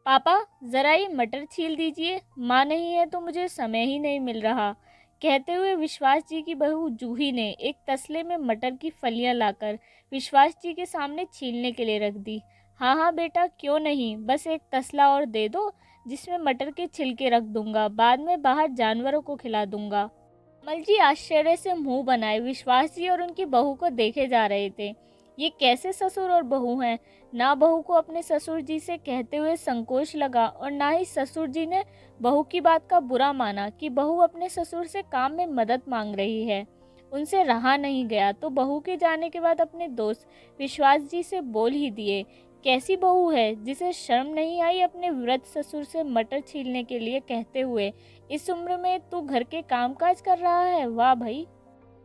पापा, ज़रा ये मटर छील दीजिए, माँ नहीं है तो मुझे समय ही नहीं मिल रहा। कहते हुए विश्वास जी की बहू जूही ने एक तसले में मटर की फलियां लाकर विश्वास जी के सामने छीलने के लिए रख दी। हाँ हाँ बेटा, क्यों नहीं, बस एक तसला और दे दो, जिसमें मटर के छिलके रख दूंगा, बाद में बाहर जानवरों को खिला दूंगा। कमल जी आश्चर्य से मुंह बनाए विश्वास जी और उनकी बहू को देखे जा रहे थे। ये कैसे ससुर और बहू हैं? ना बहू को अपने ससुर जी से कहते हुए संकोच लगा और ना ही ससुर जी ने बहू की बात का बुरा माना कि बहू अपने ससुर से काम में मदद मांग रही है। उनसे रहा नहीं गया तो बहू के जाने के बाद अपने दोस्त विश्वास जी से बोल ही दिए, कैसी बहू है जिसे शर्म नहीं आई अपने वृद्ध ससुर से मटर छीलने के लिए कहते हुए, इस उम्र में तू घर के कामकाज कर रहा है? वाह भाई,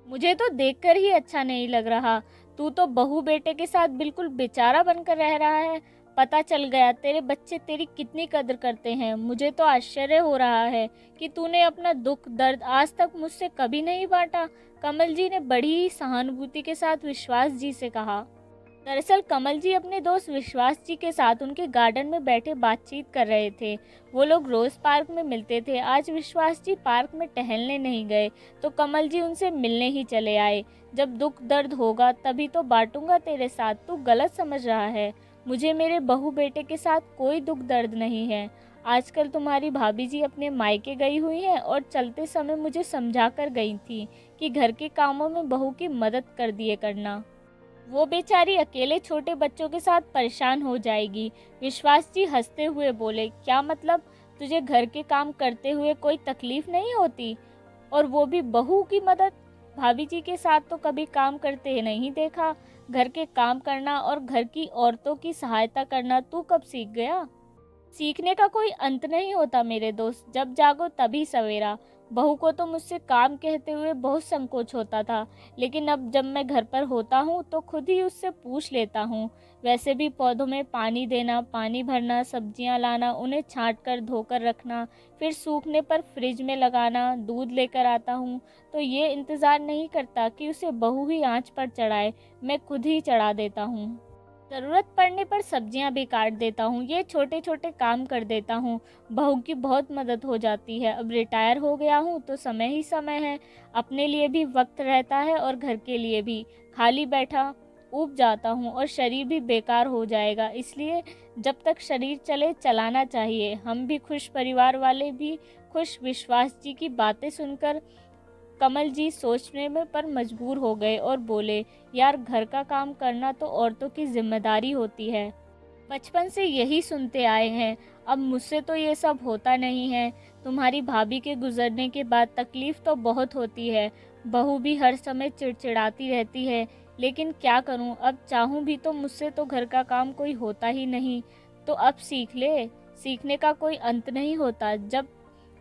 मुझे तो देखकर ही अच्छा नहीं लग रहा। तू तो बहू बेटे के साथ बिल्कुल बेचारा बनकर रह रहा है। पता चल गया तेरे बच्चे तेरी कितनी कदर करते हैं। मुझे तो आश्चर्य हो रहा है कि तूने अपना दुख दर्द आज तक मुझसे कभी नहीं बांटा। कमल जी ने बड़ी ही सहानुभूति के साथ विश्वास जी से कहा। दरअसल कमल जी अपने दोस्त विश्वास जी के साथ उनके गार्डन में बैठे बातचीत कर रहे थे। वो लोग रोज पार्क में मिलते थे। आज विश्वास जी पार्क में टहलने नहीं गए तो कमल जी उनसे मिलने ही चले आए। जब दुख दर्द होगा तभी तो बांटूंगा तेरे साथ, तू गलत समझ रहा है। मुझे मेरे बहू बेटे के साथ कोई दुख दर्द नहीं है। आजकल तुम्हारी भाभी जी अपने मायके गई हुई हैं और चलते समय मुझे समझा कर गई थी कि घर के कामों में बहू की मदद कर दिए करना। वो बेचारी अकेले छोटे बच्चों के साथ परेशान हो जाएगी। विश्वास जी हंसते हुए बोले, क्या मतलब, तुझे घर के काम करते हुए कोई तकलीफ नहीं होती? और वो भी बहू की मदद? भाभी जी के साथ तो कभी काम करते नहीं देखा। घर के काम करना और घर की औरतों की सहायता करना तू कब सीख गया? सीखने का कोई अंत नहीं होता मेरे दोस्त, जब जागो तभी सवेरा। बहू को तो मुझसे काम कहते हुए बहुत संकोच होता था, लेकिन अब जब मैं घर पर होता हूँ तो खुद ही उससे पूछ लेता हूँ। वैसे भी पौधों में पानी देना, पानी भरना, सब्जियाँ लाना, उन्हें छाँट कर धोकर रखना, फिर सूखने पर फ्रिज में लगाना, दूध लेकर आता हूँ तो ये इंतज़ार नहीं करता कि उसे बहू ही आँच पर चढ़ाए, मैं खुद ही चढ़ा देता हूँ। ज़रूरत पड़ने पर सब्जियां भी काट देता हूँ, ये छोटे छोटे काम कर देता हूँ। बहू की बहुत मदद हो जाती है। अब रिटायर हो गया हूँ तो समय ही समय है। अपने लिए भी वक्त रहता है और घर के लिए भी। खाली बैठा ऊब जाता हूँ और शरीर भी बेकार हो जाएगा। इसलिए जब तक शरीर चले चलाना चाहिए। हम भी खुश, परिवार वाले भी खुश। विश्वास जी की बातें सुनकर कमल जी सोचने में पर मजबूर हो गए और बोले, यार घर का काम करना तो औरतों की जिम्मेदारी होती है। बचपन से यही सुनते आए हैं। अब मुझसे तो ये सब होता नहीं है। तुम्हारी भाभी के गुजरने के बाद तकलीफ तो बहुत होती है। बहू भी हर समय चिड़चिड़ाती रहती है, लेकिन क्या करूं, अब चाहूं भी तो मुझसे तो घर का काम कोई होता ही नहीं। तो अब सीख ले, सीखने का कोई अंत नहीं होता। जब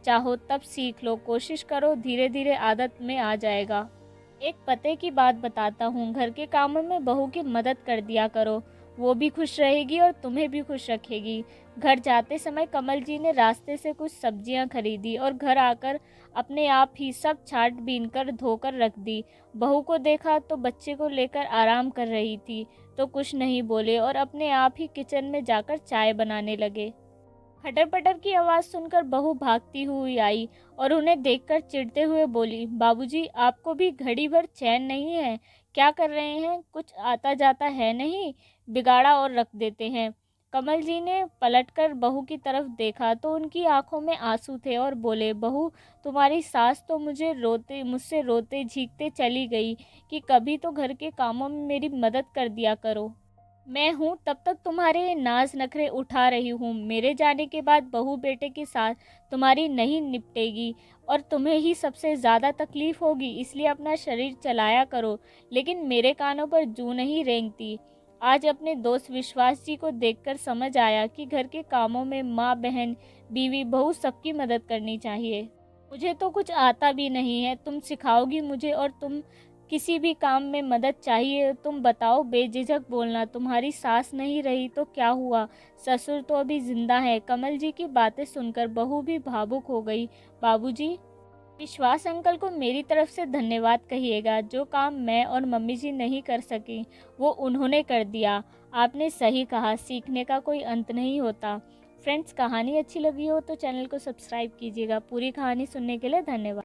चाहो तब सीख लो, कोशिश करो, धीरे धीरे आदत में आ जाएगा। एक पते की बात बताता हूँ, घर के कामों में बहू की मदद कर दिया करो, वो भी खुश रहेगी और तुम्हें भी खुश रखेगी। घर जाते समय कमल जी ने रास्ते से कुछ सब्जियां खरीदी और घर आकर अपने आप ही सब छाट बीन कर धोकर रख दी। बहू को देखा तो बच्चे को लेकर आराम कर रही थी तो कुछ नहीं बोले और अपने आप ही किचन में जाकर चाय बनाने लगे। खटर-पटर की आवाज़ सुनकर बहू भागती हुई आई और उन्हें देखकर चिढ़ते हुए बोली, बाबूजी आपको भी घड़ी भर चैन नहीं है? क्या कर रहे हैं? कुछ आता जाता है नहीं? बिगाड़ा और रख देते हैं। कमल जी ने पलटकर बहू की तरफ देखा तो उनकी आंखों में आंसू थे और बोले, बहू तुम्हारी सास तो मुझसे रोते झीकते चली गई कि कभी तो घर के कामों में मेरी मदद कर दिया करो। मैं हूँ तब तक तुम्हारे नाज नखरे उठा रही हूँ। मेरे जाने के बाद बहू बेटे के साथ तुम्हारी नहीं निपटेगी और तुम्हें ही सबसे ज़्यादा तकलीफ होगी, इसलिए अपना शरीर चलाया करो। लेकिन मेरे कानों पर जूं नहीं रेंगती। आज अपने दोस्त विश्वास जी को देखकर समझ आया कि घर के कामों में माँ, बहन, बीवी, बहू सबकी मदद करनी चाहिए। मुझे तो कुछ आता भी नहीं है, तुम सिखाओगी मुझे। और तुम किसी भी काम में मदद चाहिए तुम बताओ, बेझिझक बोलना। तुम्हारी सास नहीं रही तो क्या हुआ, ससुर तो अभी जिंदा है। कमल जी की बातें सुनकर बहू भी भावुक हो गई। बाबूजी, विश्वास अंकल को मेरी तरफ से धन्यवाद कहिएगा। जो काम मैं और मम्मी जी नहीं कर सकी वो उन्होंने कर दिया। आपने सही कहा, सीखने का कोई अंत नहीं होता। फ्रेंड्स, कहानी अच्छी लगी हो तो चैनल को सब्सक्राइब कीजिएगा। पूरी कहानी सुनने के लिए धन्यवाद।